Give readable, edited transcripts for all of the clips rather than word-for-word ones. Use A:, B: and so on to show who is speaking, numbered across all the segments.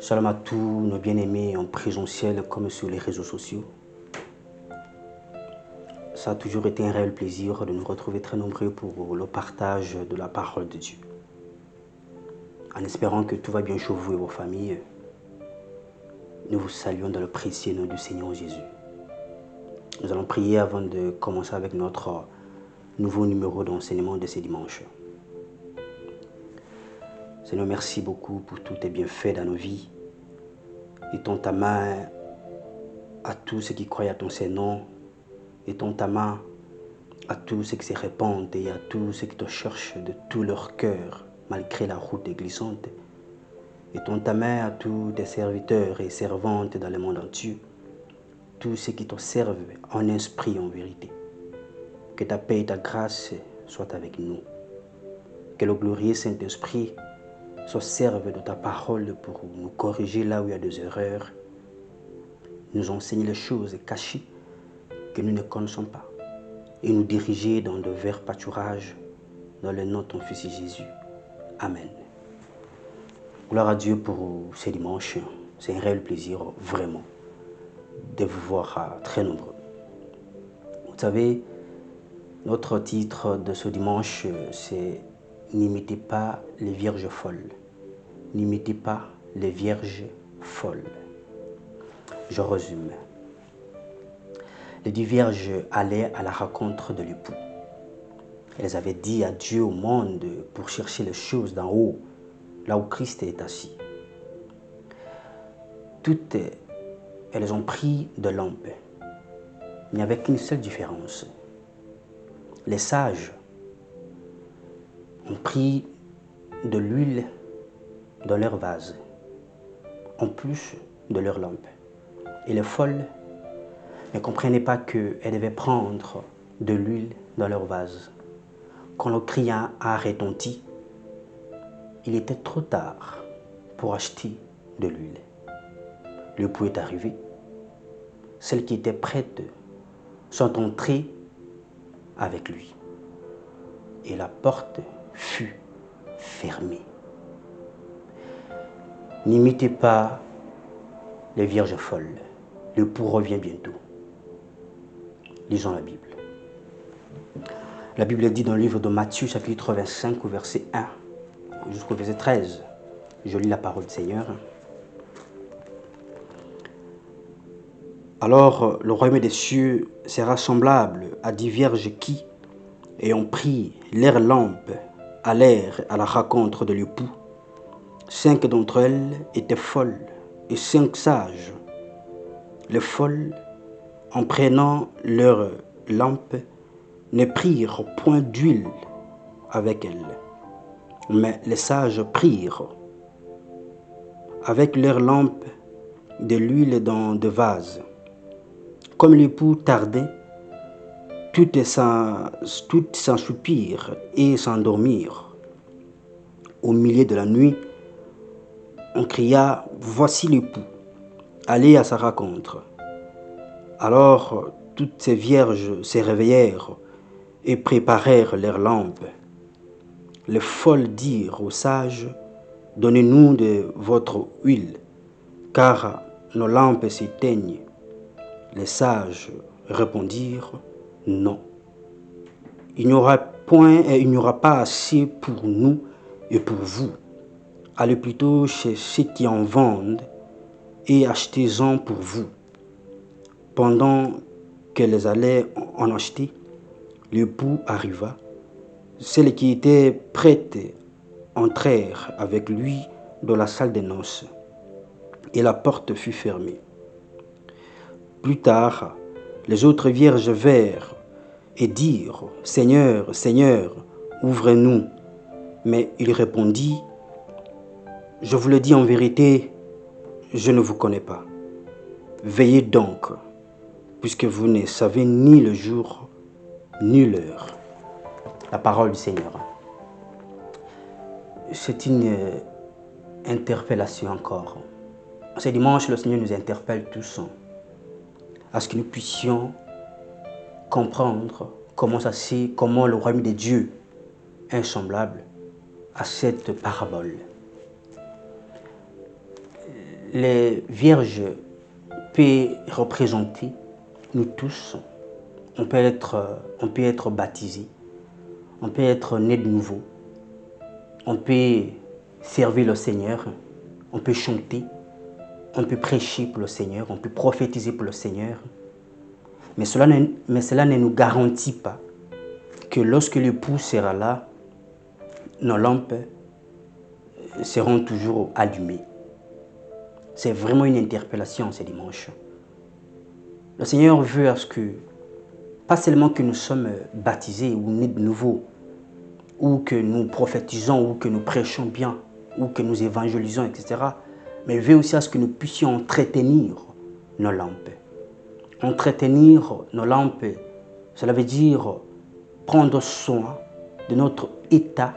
A: Shalom à tous nos bien-aimés en présentiel comme sur les réseaux sociaux. Ça a toujours été un réel plaisir de nous retrouver très nombreux pour le partage de la parole de Dieu. En espérant que tout va bien chez vous et vos familles, nous vous saluons dans le précieux nom du Seigneur Jésus. Nous allons prier avant de commencer avec notre nouveau numéro d'enseignement de ce dimanche. Seigneur, merci beaucoup pour tous tes bienfaits dans nos vies. Étends ta main à tous ceux qui croient à ton Saint-Nom. Étends ta main à tous ceux qui se répandent et à tous ceux qui te cherchent de tout leur cœur, malgré la route glissante. Étends ta main à tous tes serviteurs et servantes dans le monde entier, tous ceux qui te servent en esprit et en vérité. Que ta paix et ta grâce soient avec nous. Que le glorieux Saint-Esprit se serve de ta parole pour nous corriger là où il y a des erreurs, nous enseigner les choses cachées que nous ne connaissons pas et nous diriger dans de verts pâturages dans le nom de ton Fils Jésus. Amen. Gloire à Dieu pour ce dimanche. C'est un réel plaisir, vraiment, de vous voir très nombreux. Vous savez, notre titre de ce dimanche, c'est « N'imitez pas les vierges folles ». N'imitez pas les vierges folles. Je résume. Les 10 vierges allaient à la rencontre de l'époux. Elles avaient dit adieu au monde pour chercher les choses d'en haut, là où Christ est assis. Toutes, elles ont pris de lampes. Il n'y avait qu'une seule différence. Les sages ont pris de l'huile dans leur vase, en plus de leur lampe. Et les folles ne comprenaient pas qu'elles devaient prendre de l'huile dans leur vase. Quand le cri a retenti, il était trop tard pour acheter de l'huile. L'époux est arrivé. Celles qui étaient prêtes sont entrées avec lui. Et la porte fut fermée. N'imitez pas les vierges folles. L'époux revient bientôt. Lisons la Bible. La Bible dit dans le livre de Matthieu, chapitre 25, au verset 1 jusqu'au verset 13. Je lis la parole du Seigneur. Alors, le royaume des cieux sera semblable à 10 vierges qui, ayant pris leurs lampes, allèrent à la rencontre de l'époux. 5 d'entre elles étaient folles et 5 sages. Les folles, en prenant leurs lampes, ne prirent point d'huile avec elles, mais les sages prirent avec leurs lampes de l'huile dans des vases. Comme l'époux tardait, toutes s'ensoupirent et s'endormirent. Au milieu de la nuit, on cria « Voici l'époux, allez à sa rencontre ». Alors toutes ces vierges se réveillèrent et préparèrent leurs lampes. Les folles dirent aux sages « Donnez-nous de votre huile, car nos lampes s'éteignent. » Les sages répondirent « Non, il n'y aura pas assez pour nous et pour vous. Allez plutôt chez ceux qui en vendent et achetez-en pour vous. » Pendant qu'elles allaient en acheter, l'époux arriva. Celles qui étaient prêtes entrèrent avec lui dans la salle des noces, et la porte fut fermée. Plus tard, les autres vierges vinrent et dirent « Seigneur, Seigneur, ouvre-nous » Mais il répondit « Je vous le dis en vérité, je ne vous connais pas. Veillez donc, puisque vous ne savez ni le jour ni l'heure. » La parole du Seigneur. C'est une interpellation encore. Ce dimanche, le Seigneur nous interpelle tous à ce que nous puissions comprendre comment le royaume de Dieu est semblable à cette parabole. les vierges peuvent représenter nous tous. On peut être baptisé, on peut être né de nouveau, on peut servir le Seigneur, on peut chanter, on peut prêcher pour le Seigneur, on peut prophétiser pour le Seigneur. Mais cela ne nous garantit pas que lorsque l'époux sera là, nos lampes seront toujours allumées. C'est vraiment une interpellation ce dimanche. Le Seigneur veut à ce que, pas seulement que nous sommes baptisés ou nés de nouveau, ou que nous prophétisons, ou que nous prêchons bien, ou que nous évangélisons, etc. Mais il veut aussi à ce que nous puissions entretenir nos lampes. Entretenir nos lampes, cela veut dire prendre soin de notre état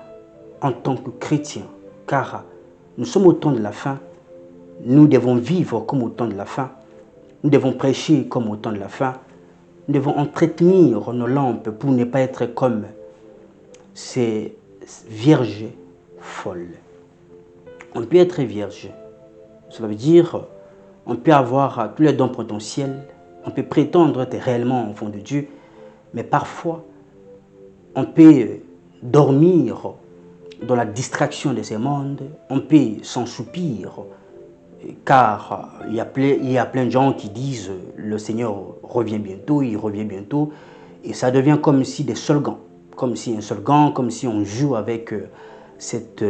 A: en tant que chrétien. Car nous sommes au temps de la fin, nous devons vivre comme au temps de la fin, nous devons prêcher comme au temps de la fin, nous devons entretenir nos lampes pour ne pas être comme ces vierges folles. On peut être vierge, cela veut dire on peut avoir tous les dons potentiels, on peut prétendre être réellement enfant de Dieu, mais parfois on peut dormir dans la distraction de ce monde, on peut s'en soupir, car il y a plein de gens qui disent le Seigneur revient bientôt, il revient bientôt, et ça devient comme si des slogans, comme si un slogan, comme si on joue avec cette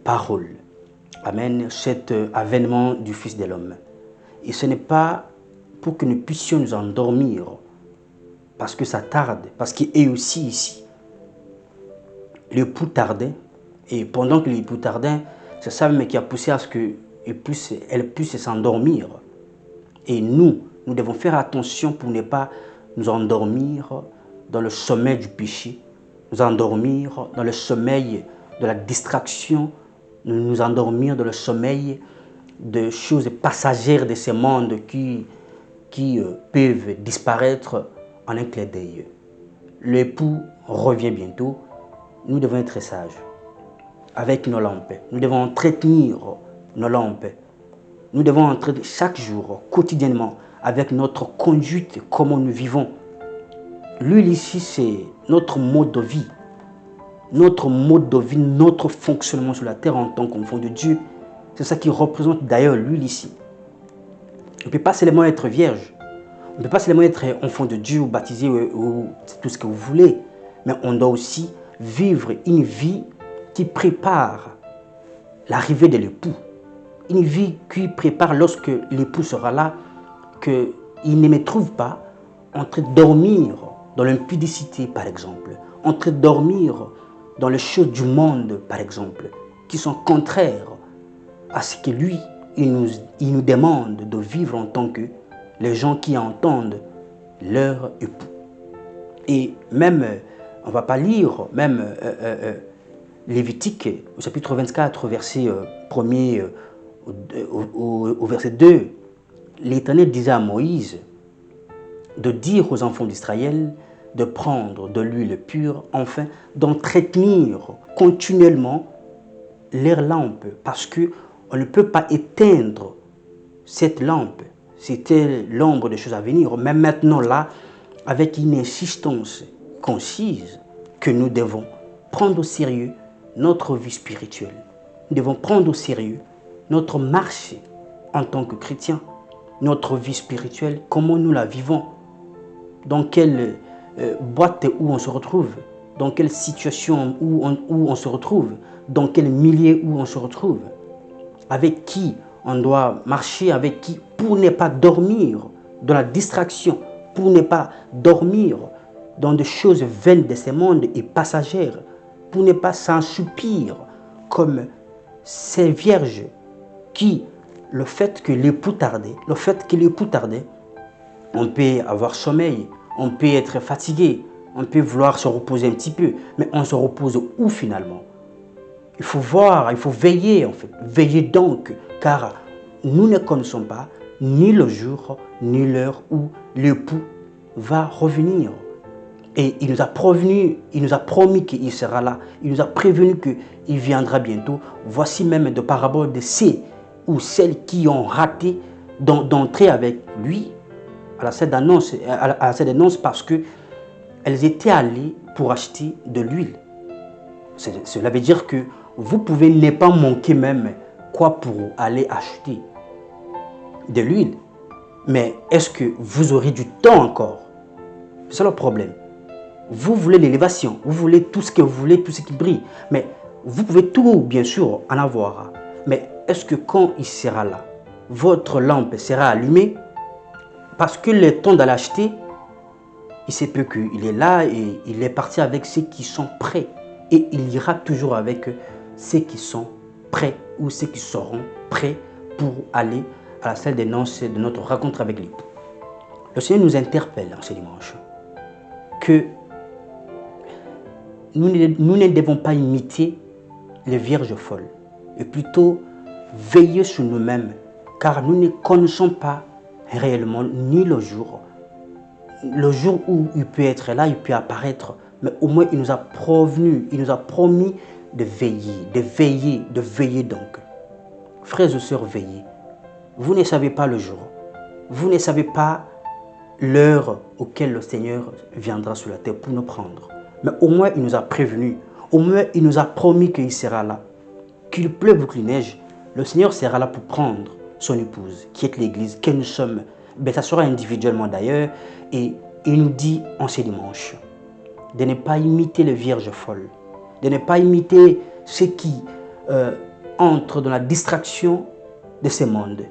A: parole. Amen, cet avènement du Fils de l'homme. Et ce n'est pas pour que nous puissions nous endormir, parce que ça tarde, parce qu'il est aussi ici. L'époux tardait, et pendant que l'époux tardait, c'est ça même qui a poussé à ce qu'elle puisse s'endormir. Et nous devons faire attention pour ne pas nous endormir dans le sommeil du péché, nous endormir dans le sommeil de la distraction, nous endormir dans le sommeil de choses passagères de ce monde qui peuvent disparaître en un clin d'œil. L'époux revient bientôt. Nous devons être sages avec nos lampes. Nous devons entretenir nos lampes. Nous devons entretenir chaque jour, quotidiennement, avec notre conduite, comment nous vivons. L'huile ici, c'est notre mode de vie. Notre mode de vie, notre fonctionnement sur la terre en tant qu'enfant de Dieu. C'est ça qui représente d'ailleurs l'huile ici. On ne peut pas seulement être vierge. On ne peut pas seulement être enfant de Dieu ou baptisé ou tout ce que vous voulez. Mais on doit aussi vivre une vie qui prépare l'arrivée de l'époux. Une vie qui prépare lorsque l'époux sera là, qu'il ne me trouve pas en train de dormir dans l'impudicité, par exemple, en train de dormir dans les choses du monde, par exemple, qui sont contraires à ce que lui, il nous demande de vivre en tant que les gens qui entendent leur époux. Et même, on ne va pas lire, même Lévitique, au chapitre 24, verset 1er au verset 2, l'Éternel disait à Moïse de dire aux enfants d'Israël de prendre de l'huile pure, enfin d'entretenir continuellement leurs lampes, parce qu'on ne peut pas éteindre cette lampe. C'était l'ombre des choses à venir. Mais maintenant là, avec une insistance concise, que nous devons prendre au sérieux notre vie spirituelle. Nous devons prendre au sérieux notre marche en tant que chrétien, notre vie spirituelle, comment nous la vivons, dans quelle boîte où on se retrouve, dans quelle situation où on se retrouve, dans quel milieu où on se retrouve, avec qui on doit marcher, avec qui, pour ne pas dormir dans la distraction, pour ne pas dormir dans des choses vaines de ce monde et passagères, pour ne pas s'ensoupir comme ces vierges qui, le fait que l'époux tardait, on peut avoir sommeil, on peut être fatigué, on peut vouloir se reposer un petit peu, mais on se repose où finalement? Il faut voir, il faut veiller en fait. Veillez donc, car nous ne connaissons pas ni le jour, ni l'heure où l'époux va revenir. Et il nous a prévenu, il nous a promis qu'il sera là. Il nous a prévenu qu'il viendra bientôt. Voici même de paraboles de ceux ou celles qui ont raté d'entrer avec lui à la scène d'annonce, parce qu'elles étaient allées pour acheter de l'huile. Cela veut dire que vous pouvez ne pas manquer même quoi pour aller acheter de l'huile. Mais est-ce que vous aurez du temps encore? C'est ça le problème. Vous voulez l'élévation, vous voulez tout ce que vous voulez, tout ce qui brille. Mais vous pouvez tout, bien sûr, en avoir. Mais est-ce que quand il sera là, votre lampe sera allumée? Parce que le temps d'aller acheter, il se peut qu'il est là et il est parti avec ceux qui sont prêts. Et il ira toujours avec ceux qui sont prêts ou ceux qui seront prêts pour aller à la salle des noces de notre rencontre avec l'époux. Le Seigneur nous interpelle en ce dimanche que nous ne devons pas imiter les vierges folles et plutôt veiller sur nous-mêmes, car nous ne connaissons pas réellement ni le jour où il peut être là, il peut apparaître, mais au moins il nous a prévenu, il nous a promis de veiller donc. Frères et sœurs, veillez. Vous ne savez pas le jour, vous ne savez pas l'heure auquel le Seigneur viendra sur la terre pour nous prendre. Mais au moins il nous a prévenus, au moins il nous a promis qu'il sera là. Qu'il pleuve ou qu'il neige, le Seigneur sera là pour prendre son épouse, qui est l'Église, que nous sommes. Ben, ça sera individuellement d'ailleurs, et il nous dit en ce dimanche de ne pas imiter les vierges folles, de ne pas imiter ceux qui entrent dans la distraction de ce monde.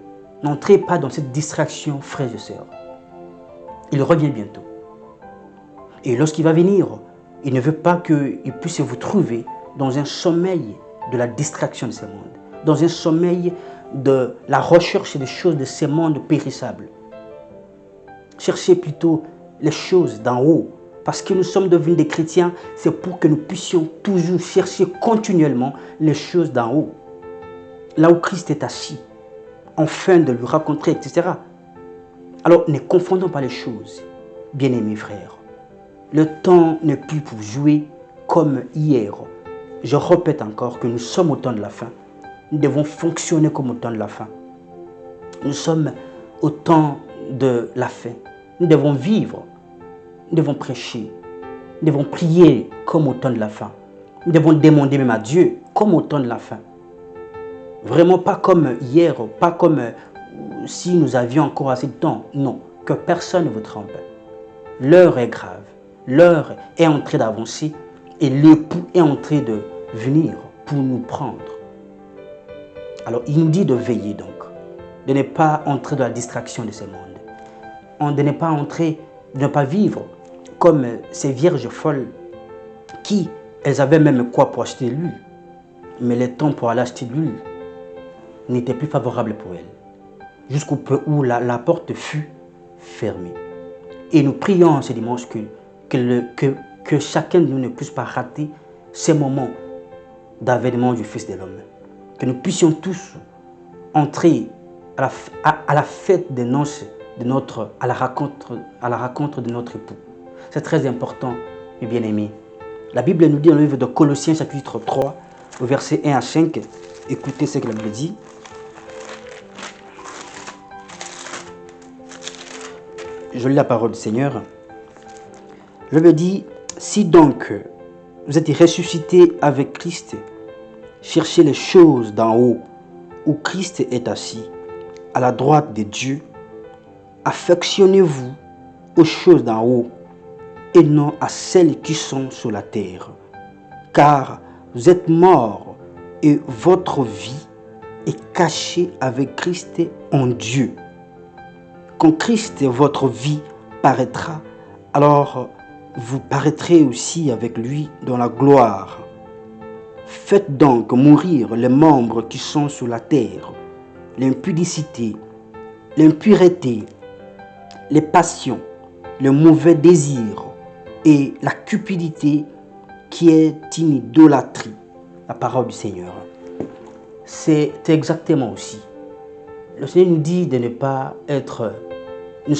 A: N'entrez pas dans cette distraction, frères et sœurs. Il revient bientôt. Et lorsqu'il va venir, il ne veut pas qu'il puisse vous trouver dans un sommeil de la distraction de ce monde, dans un sommeil de la recherche des choses de ce monde périssable. Cherchez plutôt les choses d'en haut, parce que nous sommes devenus des chrétiens, c'est pour que nous puissions toujours chercher continuellement les choses d'en haut, là où Christ est assis, afin de lui rencontrer, etc. Alors ne confondons pas les choses, bien-aimés frères. Le temps n'est plus pour jouer comme hier. Je répète encore que nous sommes au temps de la fin. Nous devons fonctionner comme au temps de la fin. Nous sommes au temps de la fin. Nous devons vivre, nous devons prêcher, nous devons prier comme au temps de la fin. Nous devons demander même à Dieu comme au temps de la fin. Vraiment pas comme hier, pas comme si nous avions encore assez de temps. Non, que personne ne vous trompe. L'heure est grave, l'heure est en train d'avancer et l'époux est en train de venir pour nous prendre. Alors il nous dit de veiller donc, de ne pas entrer dans la distraction de ce monde, de ne pas entrer, de ne pas vivre comme ces vierges folles qui, elles avaient même quoi pour acheter de l'huile, mais le temps pour aller acheter de l'huile n'était plus favorable pour elles, jusqu'au point où la porte fut fermée. Et nous prions ce dimanche que chacun de nous ne puisse pas rater ces moments d'avènement du Fils de l'homme. Que nous puissions tous entrer à la fête des noces, à la rencontre de notre époux. C'est très important, mes bien-aimés. La Bible nous dit dans le livre de Colossiens, chapitre 3, au verset 1 à 5, écoutez ce que la Bible dit. Je lis la parole du Seigneur. Je me dis, si donc vous êtes ressuscités avec Christ, cherchez les choses d'en haut, où Christ est assis, à la droite de Dieu. Affectionnez-vous aux choses d'en haut, et non à celles qui sont sur la terre. Car vous êtes morts, et votre vie est cachée avec Christ en Dieu. Quand Christ, votre vie, paraîtra, alors vous paraîtrez aussi avec lui dans la gloire. Faites donc mourir les membres qui sont sur la terre, l'impudicité, l'impureté, les passions, le mauvais désir et la cupidité qui est une idolâtrie. La parole du Seigneur. C'est exactement aussi. Le Seigneur nous dit de ne pas être, de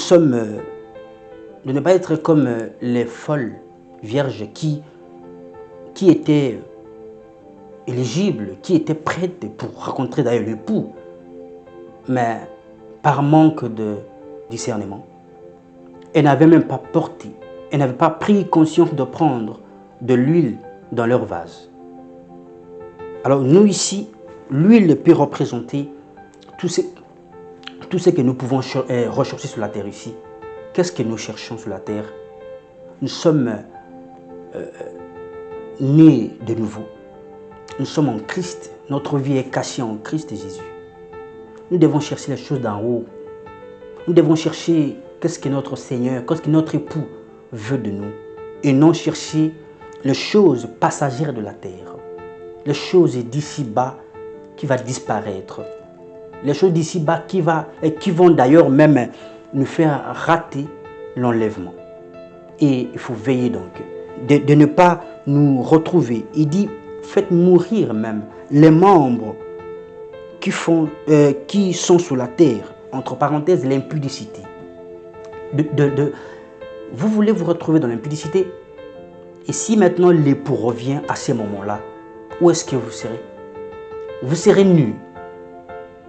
A: ne pas être comme les folles vierges qui étaient éligibles, qui étaient prêtes pour rencontrer d'ailleurs l'époux. mais par manque de discernement, elles n'avaient même pas porté, elles n'avaient pas pris conscience de prendre de l'huile dans leur vase. Alors nous ici, l'huile peut représenter tout ce que nous pouvons rechercher sur la terre ici. Qu'est-ce que nous cherchons sur la terre? Nous sommes nés de nouveau. Nous sommes en Christ. Notre vie est cachée en Christ Jésus. Nous devons chercher les choses d'en haut. Nous devons chercher qu'est-ce que notre Seigneur, qu'est-ce que notre époux veut de nous. Et non chercher les choses passagères de la terre. Les choses d'ici-bas qui vont disparaître. Les choses d'ici-bas qui vont d'ailleurs même nous faire rater l'enlèvement. Et il faut veiller donc de ne pas nous retrouver. Il dit, faites mourir même les membres qui sont sous la terre, entre parenthèses, l'impudicité. Vous voulez vous retrouver dans l'impudicité? Et si maintenant l'époux revient à ces moments-là, où est-ce que vous serez? Vous serez nus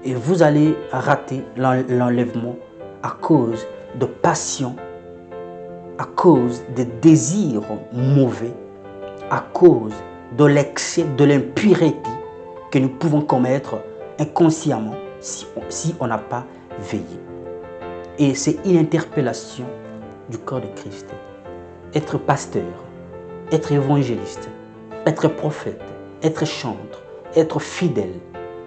A: et vous allez rater l'enlèvement à cause de passion, à cause de désirs mauvais, à cause de l'excès, de l'impureté que nous pouvons commettre inconsciemment si on n'a pas veillé. Et c'est une interpellation du corps de Christ. Être pasteur, être évangéliste, être prophète, être chantre, être fidèle,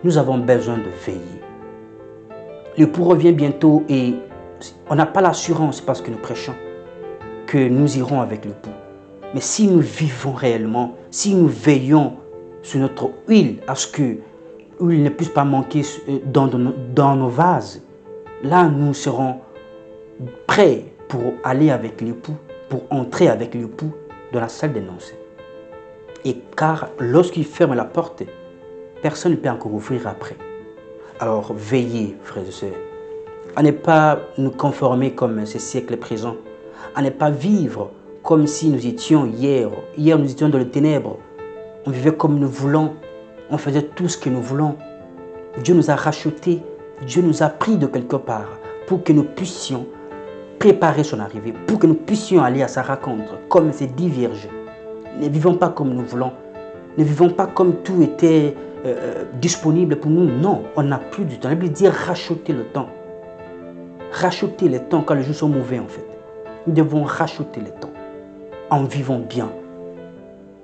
A: nous avons besoin de veiller. L'époux revient bientôt et on n'a pas l'assurance parce que nous prêchons que nous irons avec l'époux. Mais si nous vivons réellement, si nous veillons sur notre huile, à ce que l'huile ne puisse pas manquer dans nos vases, là nous serons prêts pour aller avec l'époux, pour entrer avec l'époux dans la salle des noces. Et car lorsqu'il ferme la porte, personne ne peut encore ouvrir après. Alors veillez, frères et sœurs, à ne pas nous conformer comme ces siècles présents, à ne pas vivre comme si nous étions hier. Hier, nous étions dans les ténèbres. On vivait comme nous voulons. On faisait tout ce que nous voulons. Dieu nous a rachetés. Dieu nous a pris de quelque part pour que nous puissions préparer son arrivée, pour que nous puissions aller à sa rencontre comme ces 10 vierges. Ne vivons pas comme nous voulons. Ne vivons pas comme tout était disponible pour nous. Non, on n'a plus du temps. La Bible dit racheter le temps. Racheter le temps quand les jours sont mauvais en fait. Nous devons racheter le temps en vivant bien,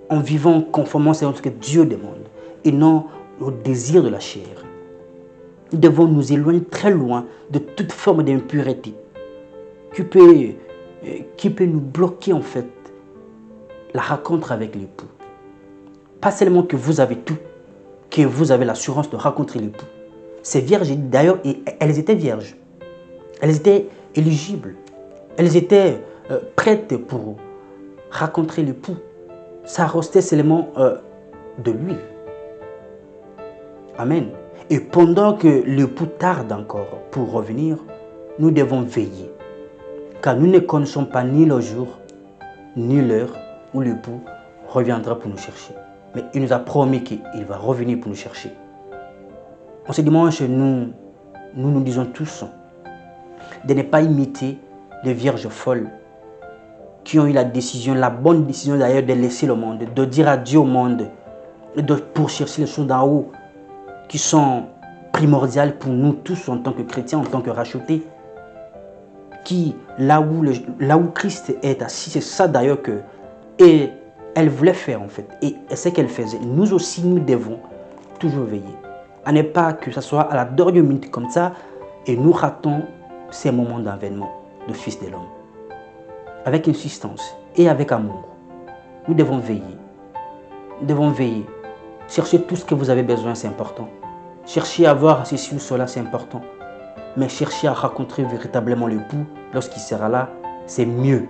A: en vivant conformément à ce que Dieu demande et non au désir de la chair. Nous devons nous éloigner très loin de toute forme d'impureté qui peut nous bloquer en fait la rencontre avec l'époux. Pas seulement que vous avez tout, que vous avez l'assurance de rencontrer l'époux. Ces vierges, d'ailleurs, elles étaient vierges. Elles étaient éligibles. Elles étaient prêtes pour rencontrer l'époux. Ça restait seulement de l'huile. Amen. Et pendant que l'époux tarde encore pour revenir, nous devons veiller. Car nous ne connaissons pas ni le jour, ni l'heure où l'époux reviendra pour nous chercher. Mais il nous a promis qu'il va revenir pour nous chercher. En ce dimanche, nous disons tous de ne pas imiter les vierges folles qui ont eu la bonne décision d'ailleurs de laisser le monde, de dire adieu au monde, pour chercher les choses d'en haut qui sont primordiales pour nous tous en tant que chrétiens, en tant que rachetés. Là où Christ est assis, c'est ça d'ailleurs que elle voulait faire en fait. Et c'est ce qu'elle faisait. Nous aussi, nous devons toujours veiller. À ne pas que ce soit à la dernière minute comme ça et nous ratons ces moments d'avènement de Fils de l'homme. Avec insistance et avec amour, nous devons veiller. Nous devons veiller. Cherchez tout ce que vous avez besoin, c'est important. Cherchez à voir ceci ou cela, c'est important. Mais cherchez à rencontrer véritablement l'époux lorsqu'il sera là, c'est mieux.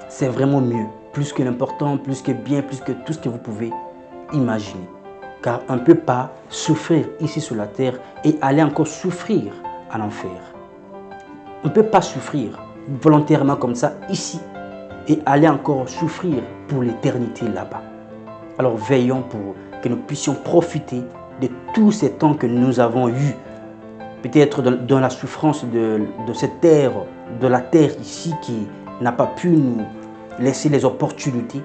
A: C'est vraiment mieux. Plus que l'important, plus que bien, plus que tout ce que vous pouvez imaginer. Car on ne peut pas souffrir ici sur la terre et aller encore souffrir en enfer. On ne peut pas souffrir volontairement comme ça ici et aller encore souffrir pour l'éternité là-bas. Alors veillons pour que nous puissions profiter de tous ces temps que nous avons eus peut-être dans la souffrance de cette terre, de la terre ici qui n'a pas pu nous laisser les opportunités,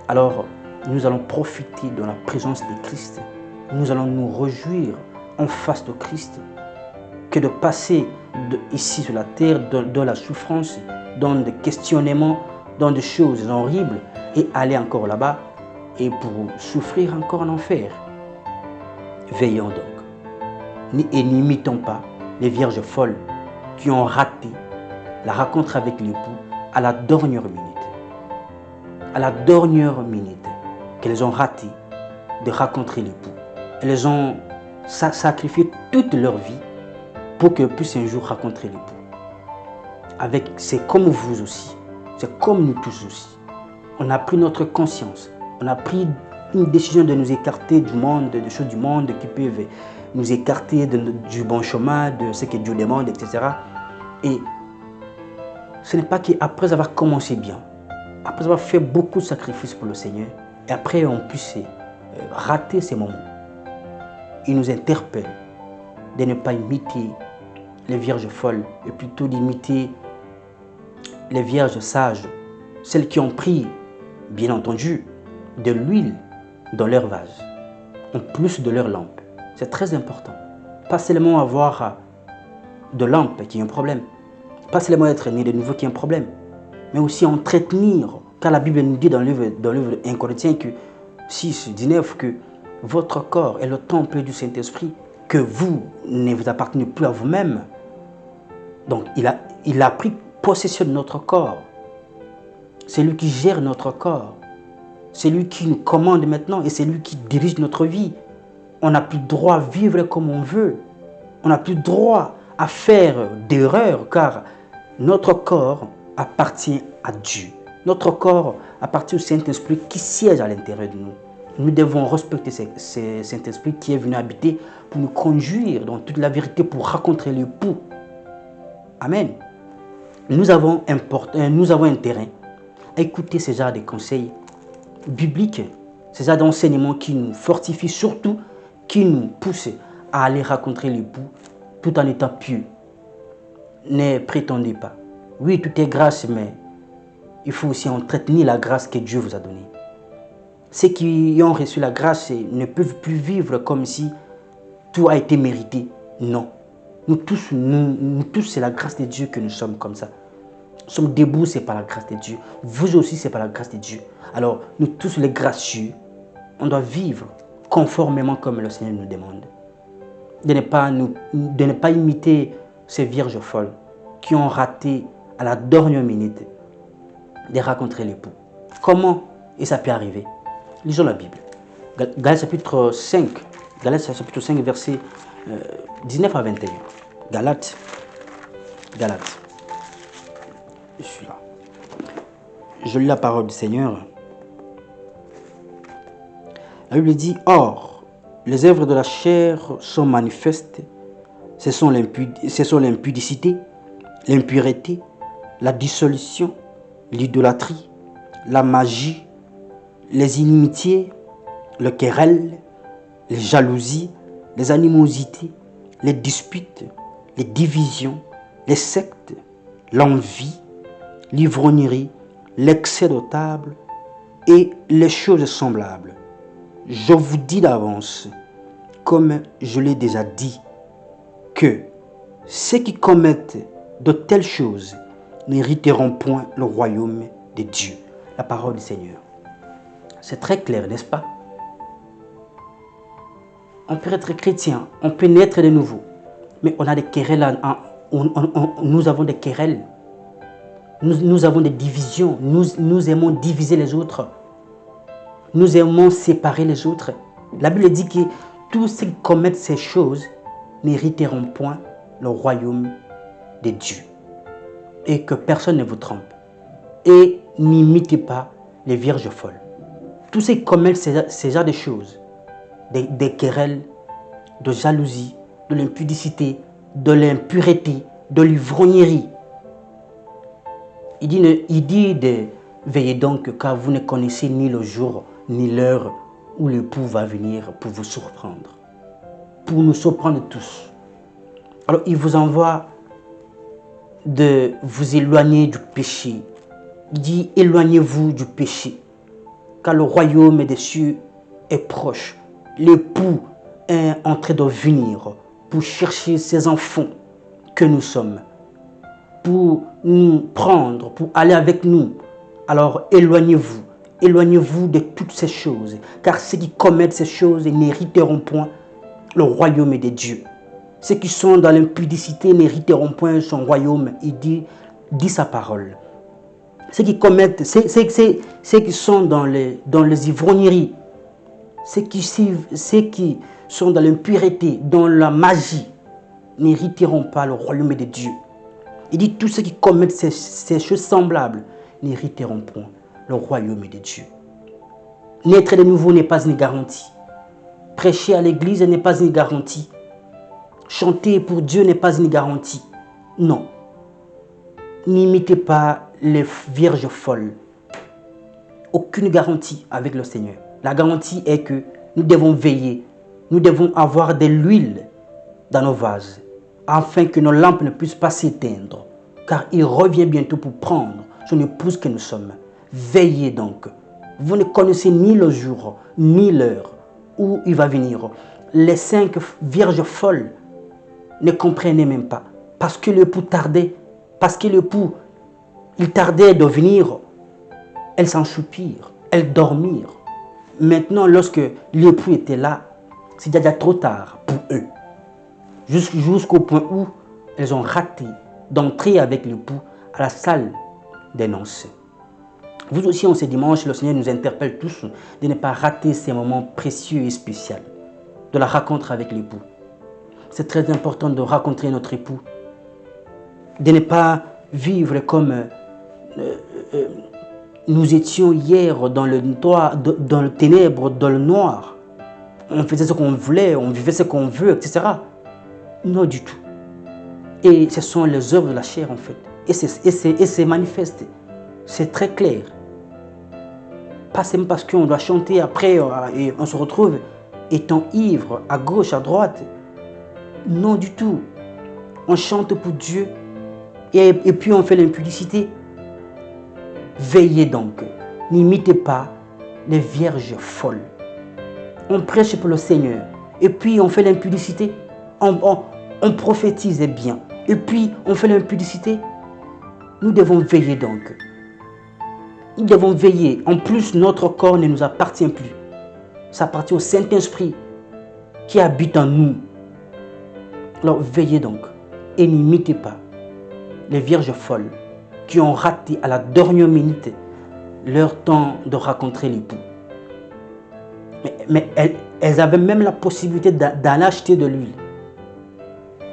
A: alors nous allons profiter de la présence de Christ. Nous allons nous réjouir en face de Christ que de passer ici sur la terre dans la souffrance, dans des questionnements, dans des choses horribles et aller encore là-bas et pour souffrir encore en enfer. Veillons donc et n'imitons pas les vierges folles qui ont raté la rencontre avec l'époux à la dernière minute. À la dernière minute qu'elles ont raté de rencontrer l'époux. Elles ont sacrifié toute leur vie pour qu'elles puissent un jour rencontrer l'époux. C'est comme vous aussi, c'est comme nous tous aussi. On a pris notre conscience, on a pris une décision de nous écarter du monde, des choses du monde qui peuvent nous écarter du bon chemin, de ce que Dieu demande, etc. Et ce n'est pas qu'après avoir commencé bien, après avoir fait beaucoup de sacrifices pour le Seigneur, et après on puisse rater ces moments. Il nous interpelle de ne pas imiter les vierges folles, et plutôt d'imiter les vierges sages, celles qui ont pris, bien entendu, de l'huile dans leur vase, en plus de leur lampe. C'est très important. Pas seulement avoir de lampe qui est un problème, pas seulement être né de nouveau qui est un problème, mais aussi entretenir, car la Bible nous dit dans le livre de 1 Corinthiens 6, 19 que votre corps est le temple du Saint-Esprit, que vous ne vous appartenez plus à vous-même. Donc il a pris possession de notre corps. C'est lui qui gère notre corps. C'est lui qui nous commande maintenant et c'est lui qui dirige notre vie. On n'a plus droit à vivre comme on veut. On n'a plus droit à faire d'erreurs car notre corps appartient à Dieu. Notre corps appartient au Saint-Esprit qui siège à l'intérieur de nous. Nous devons respecter ce Saint-Esprit qui est venu habiter pour nous conduire dans toute la vérité pour rencontrer l'époux. Amen. Nous avons intérêt à écouter ce genre de conseils bibliques, ce genre d'enseignements qui nous fortifient, surtout qui nous poussent à aller rencontrer l'époux tout en étant pieux. Ne prétendez pas. Oui, tout est grâce, mais il faut aussi entretenir la grâce que Dieu vous a donnée. Ceux qui ont reçu la grâce ne peuvent plus vivre comme si tout a été mérité. Non. Nous tous, c'est la grâce de Dieu que nous sommes comme ça. Nous sommes debout, c'est par la grâce de Dieu. Vous aussi, c'est par la grâce de Dieu. Alors, nous tous les gracieux, on doit vivre conformément comme le Seigneur nous demande. De ne pas imiter ces vierges folles qui ont raté à la dernière minute de rencontrer l'époux. Comment ça peut arriver? Lisons la Bible. Galates chapitre 5, versets 19 à 21. Galates. Je suis là. Je lis la parole du Seigneur. La Bible dit, « Or, les œuvres de la chair sont manifestes. Ce sont l'impudicité, l'impureté, la dissolution, l'idolâtrie, la magie, les inimitiés, le querelle, les jalousies, les animosités, les disputes, les divisions, les sectes, l'envie, l'ivrognerie, l'excès de table et les choses semblables. Je vous dis d'avance, comme je l'ai déjà dit, que ceux qui commettent de telles choses n'hériteront point le royaume de Dieu. » La parole du Seigneur. C'est très clair, n'est-ce pas? On peut être chrétien, on peut naître de nouveau, mais on a des querelles, nous avons des querelles, nous avons des divisions, nous aimons diviser les autres, nous aimons séparer les autres. La Bible dit que tous ceux qui commettent ces choses n'hériteront point le royaume de Dieu. Et que personne ne vous trompe. Et n'imitez pas les vierges folles. Tous ceux qui commettent ces genres de choses, des querelles, de jalousie, de l'impudicité, de l'impureté, de l'ivrognerie. Il dit de veiller donc car vous ne connaissez ni le jour ni l'heure où l'époux va venir pour vous surprendre. Pour nous surprendre tous. Alors il vous envoie de vous éloigner du péché. Il dit éloignez-vous du péché, car le royaume des cieux est proche. L'époux est en train de venir pour chercher ses enfants que nous sommes, pour nous prendre, pour aller avec nous. Alors éloignez-vous, éloignez-vous de toutes ces choses, car ceux qui commettent ces choses n'hériteront point le royaume des dieux. Ceux qui sont dans l'impudicité n'hériteront point son royaume, il dit sa parole. Ceux qui commettent, ceux qui sont dans les ivrogneries, ceux qui sont dans l'impureté, dans la magie, n'hériteront pas le royaume de Dieu. Il dit tous ceux qui commettent ces choses semblables n'hériteront point le royaume de Dieu. Naître de nouveau n'est pas une garantie. Prêcher à l'église n'est pas une garantie. Chanter pour Dieu n'est pas une garantie. Non. N'imitez pas les vierges folles. Aucune garantie avec le Seigneur. La garantie est que nous devons veiller. Nous devons avoir de l'huile dans nos vases, afin que nos lampes ne puissent pas s'éteindre, car il revient bientôt pour prendre son épouse que nous sommes. Veillez donc. Vous ne connaissez ni le jour, ni l'heure où il va venir. Les 5 vierges folles ne comprenaient même pas, parce que l'époux tardait, il tardait de venir. Elles s'enchoupirent, elles dormirent. Maintenant, lorsque l'époux était là, c'est déjà trop tard pour eux. Jusqu'au point où elles ont raté d'entrer avec l'époux à la salle des noces. Vous aussi, en ce dimanche, le Seigneur nous interpelle tous de ne pas rater ces moments précieux et spéciaux de la rencontre avec l'époux. C'est très important de rencontrer notre époux, de ne pas vivre comme nous étions hier dans le ténèbre, dans le noir. On faisait ce qu'on voulait, on vivait ce qu'on veut, etc. Non du tout. Et ce sont les œuvres de la chair en fait. Et c'est manifeste. C'est très clair. Pas seulement parce qu'on doit chanter après et on se retrouve étant ivre à gauche, à droite. Non du tout. On chante pour Dieu et puis on fait l'impudicité. Veillez donc. N'imitez pas les vierges folles. On prêche pour le Seigneur et puis on fait l'impudicité. On prophétise bien et puis on fait l'impudicité. Nous devons veiller donc. Nous devons veiller. En plus, notre corps ne nous appartient plus. Ça appartient au Saint-Esprit qui habite en nous. Alors veillez donc et n'imitez pas les vierges folles qui ont raté à la dernière minute leur temps de rencontrer l'époux. Mais elles avaient même la possibilité d'en acheter de l'huile.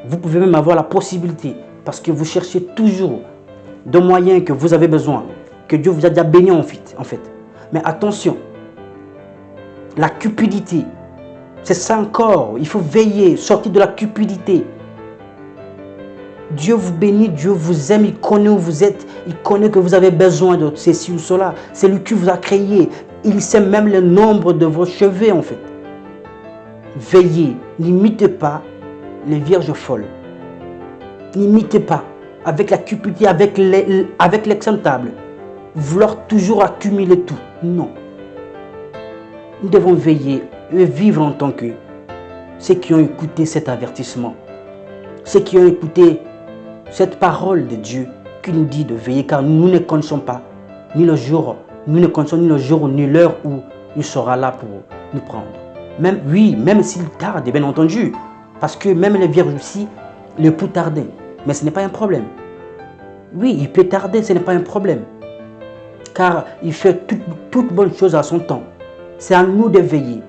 A: Vous pouvez même avoir la possibilité parce que vous cherchez toujours de moyens que vous avez besoin, que Dieu vous a déjà béni en fait. Mais attention, la cupidité, c'est ça encore. Il faut veiller, sortir de la cupidité. Dieu vous bénit, Dieu vous aime, il connaît où vous êtes, il connaît que vous avez besoin de ceci ou cela. C'est lui qui vous a créé. Il sait même le nombre de vos cheveux en fait. Veillez, n'imitez pas les vierges folles. N'imitez pas avec la cupidité, avec l'exemptable. Vouloir toujours accumuler tout. Non. Nous devons veiller et vivre en tant que ceux qui ont écouté cet avertissement. Ceux qui ont écouté cette parole de Dieu qui nous dit de veiller, car nous ne connaissons pas ni le jour, nous ne connaissons ni le jour ni l'heure où il sera là pour nous prendre. Même s'il tarde, bien entendu, parce que même les vierges aussi, l'époux tardait. Mais ce n'est pas un problème. Oui, il peut tarder, ce n'est pas un problème. Car il fait toute bonne chose à son temps. C'est à nous de veiller.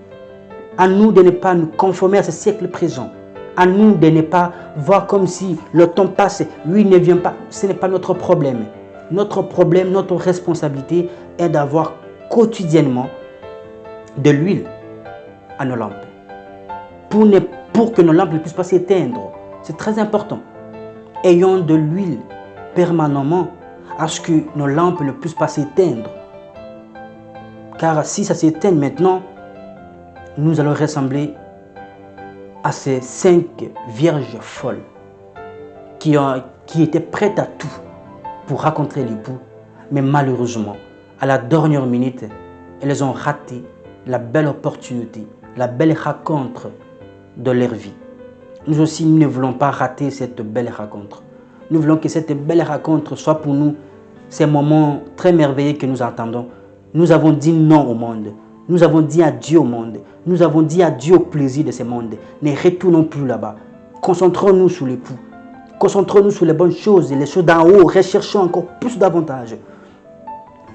A: À nous de ne pas nous conformer à ce siècle présent. À nous de ne pas voir comme si le temps passe, lui ne vient pas. Ce n'est pas notre problème. Notre problème, notre responsabilité est d'avoir quotidiennement de l'huile à nos lampes. Pour que nos lampes ne puissent pas s'éteindre. C'est très important. Ayons de l'huile permanemment à ce que nos lampes ne puissent pas s'éteindre. Car si ça s'éteint maintenant, nous allons ressembler à ces 5 vierges folles. qui étaient prêtes à tout pour rencontrer l'époux. Mais malheureusement, à la dernière minute, elles ont raté la belle opportunité, la belle rencontre de leur vie. Nous aussi, nous ne voulons pas rater cette belle rencontre. Nous voulons que cette belle rencontre soit pour nous ces moments très merveilleux que nous attendons. Nous avons dit non au monde. Nous avons dit adieu au monde. Nous avons dit adieu au plaisir de ce monde. Ne retournons plus là-bas. Concentrons-nous sur l'époux. Concentrons-nous sur les bonnes choses et les choses d'en haut. Recherchons encore plus davantage.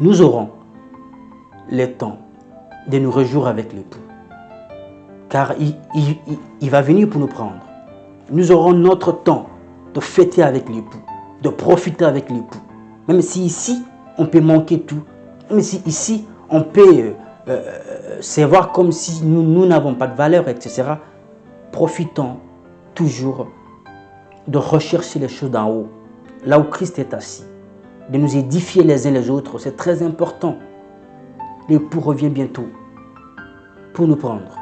A: Nous aurons le temps de nous réjouir avec l'époux. Car il va venir pour nous prendre. Nous aurons notre temps de fêter avec l'époux, de profiter avec l'époux. Même si ici, on peut manquer tout. Même si ici, on peut se voir comme si nous n'avons pas de valeur, etc. Profitons toujours de rechercher les choses d'en haut, là où Christ est assis. De nous édifier les uns les autres, c'est très important. L'époux revient bientôt pour nous prendre.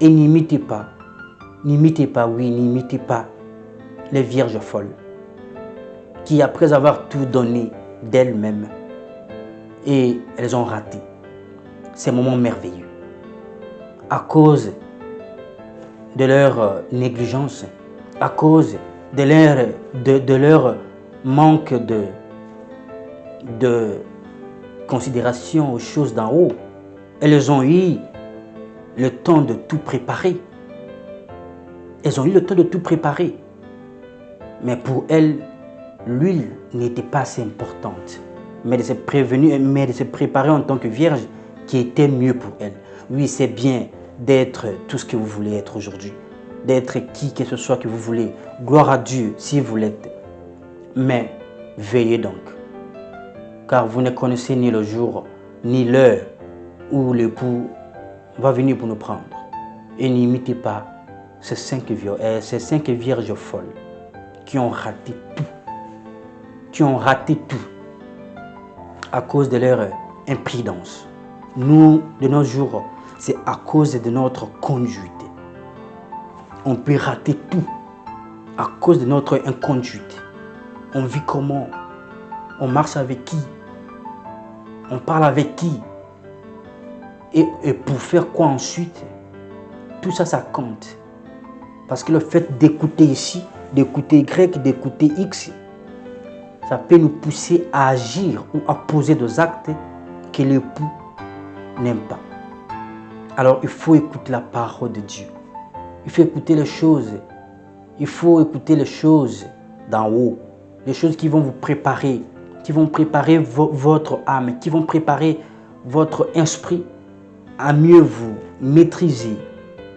A: Et n'imitez pas, n'imitez pas les vierges folles qui, après avoir tout donné d'elles-mêmes, et elles ont raté ces moments merveilleux à cause de leur négligence, à cause de leur manque de considération aux choses d'en haut. Elles ont eu le temps de tout préparer. Elles ont eu le temps de tout préparer. Mais pour elles, l'huile n'était pas assez importante. Mais de se préparer en tant que vierge qui était mieux pour elles. Oui, c'est bien d'être tout ce que vous voulez être aujourd'hui. D'être qui que ce soit que vous voulez. Gloire à Dieu si vous l'êtes. Mais veillez donc. Car vous ne connaissez ni le jour, ni l'heure où l'époux va venir pour nous prendre. Et n'imitez pas ces cinq vierges folles qui ont raté tout. Qui ont raté tout à cause de leur imprudence. Nous, de nos jours, c'est à cause de notre conduite. On peut rater tout à cause de notre inconduite. On vit comment? On marche avec qui? On parle avec qui? Et pour faire quoi ensuite? Tout ça, ça compte. Parce que le fait d'écouter ici, d'écouter Y, d'écouter X, ça peut nous pousser à agir ou à poser des actes que l'époux n'aime pas. Alors il faut écouter la parole de Dieu. Il faut écouter les choses. Il faut écouter les choses d'en haut. Les choses qui vont vous préparer, qui vont préparer votre âme, qui vont préparer votre esprit à mieux vous maîtriser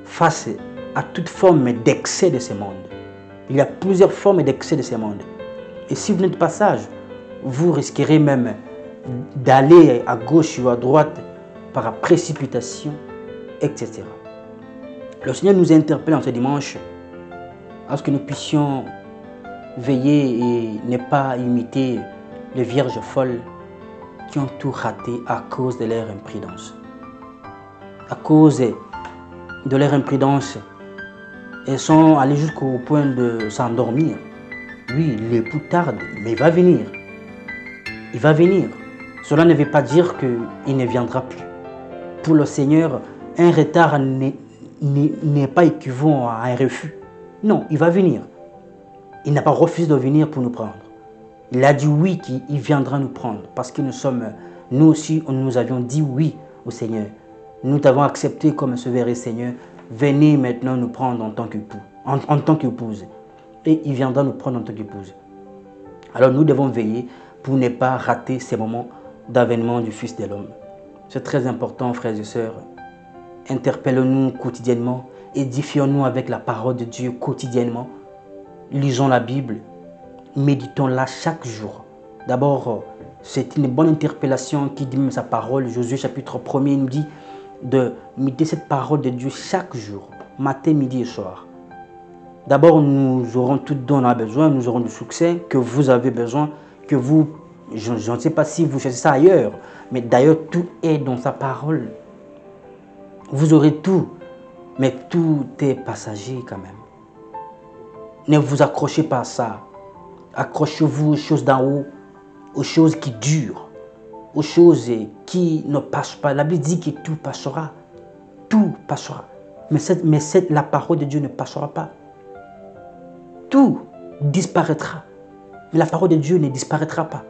A: face à toute forme d'excès de ce monde. Il y a plusieurs formes d'excès de ce monde. Et si vous n'êtes pas sage, vous risquerez même d'aller à gauche ou à droite par précipitation, etc. Le Seigneur nous interpelle en ce dimanche à ce que nous puissions veiller et ne pas imiter les vierges folles qui ont tout raté à cause de leur imprudence. À cause de leur imprudence, elles sont allées jusqu'au point de s'endormir. Oui, l'époux tarde, mais il va venir. Il va venir. Cela ne veut pas dire qu'il ne viendra plus. Pour le Seigneur, un retard n'est pas équivalent à un refus. Non, il va venir. Il n'a pas refusé de venir pour nous prendre. Il a dit oui qu'il viendra nous prendre parce que nous aussi, nous avions dit oui au Seigneur. Nous t'avons accepté comme sauveur et Seigneur. Venez maintenant nous prendre en tant qu'époux, en tant qu'épouse. Et il viendra nous prendre en tant qu'épouse. Alors nous devons veiller pour ne pas rater ces moments d'avènement du Fils de l'homme. C'est très important, frères et sœurs. Interpellons-nous quotidiennement, édifions-nous avec la parole de Dieu quotidiennement. Lisons la Bible, méditons-la chaque jour. D'abord, c'est une bonne interpellation qui dit même sa parole. Josué chapitre 1er nous dit de méditer cette parole de Dieu chaque jour, matin, midi et soir. D'abord, nous aurons tout dont on a besoin, nous aurons du succès que vous avez besoin, que vous, je ne sais pas si vous cherchez ça ailleurs, mais d'ailleurs tout est dans sa parole. Vous aurez tout, mais tout est passager quand même. Ne vous accrochez pas à ça. Accrochez-vous aux choses d'en haut, aux choses qui durent, aux choses qui ne passent pas. La Bible dit que tout passera. Tout passera. Mais la parole de Dieu ne passera pas. Tout disparaîtra. Mais la parole de Dieu ne disparaîtra pas.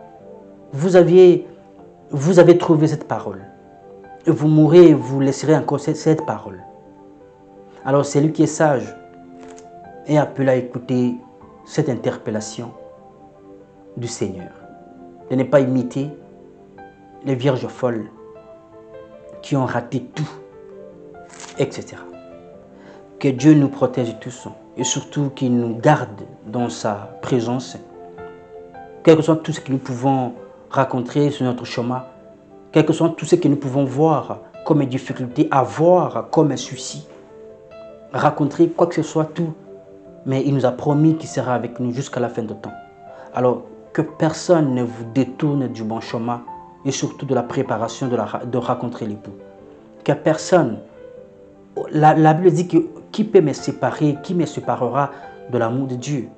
A: Vous avez trouvé cette parole. Et vous mourrez et vous laisserez encore cette parole. Alors celui qui est sage est appelé à écouter cette interpellation du Seigneur. De ne pas imiter les vierges folles qui ont raté tout, etc. Que Dieu nous protège tous et surtout qu'il nous garde dans sa présence. Quel que soit tout ce que nous pouvons rencontrer sur notre chemin, quel que soit tout ce que nous pouvons voir comme une difficulté, avoir comme un souci, rencontrer quoi que ce soit, tout, mais il nous a promis qu'il sera avec nous jusqu'à la fin du temps. Alors, que personne ne vous détourne du bon chemin et surtout de la préparation de rencontrer l'époux. Que personne, la Bible dit que qui peut me séparer, qui me séparera de l'amour de Dieu?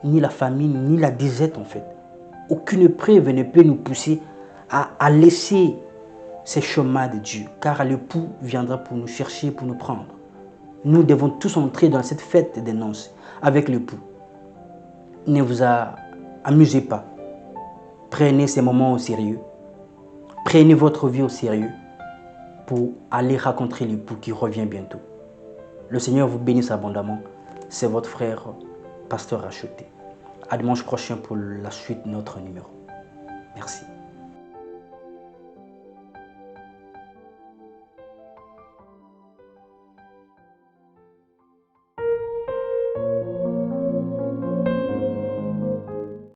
A: Ni la famine, ni la disette en fait. Aucune épreuve ne peut nous pousser à laisser ces chemins de Dieu, car l'époux viendra pour nous chercher, pour nous prendre. Nous devons tous entrer dans cette fête des noces avec l'époux. Ne vous amusez pas. Prenez ces moments au sérieux. Prenez votre vie au sérieux pour aller rencontrer l'époux qui revient bientôt. Le Seigneur vous bénisse abondamment. C'est votre frère, Pasteur Racheté. À dimanche prochain pour la suite de notre numéro. Merci.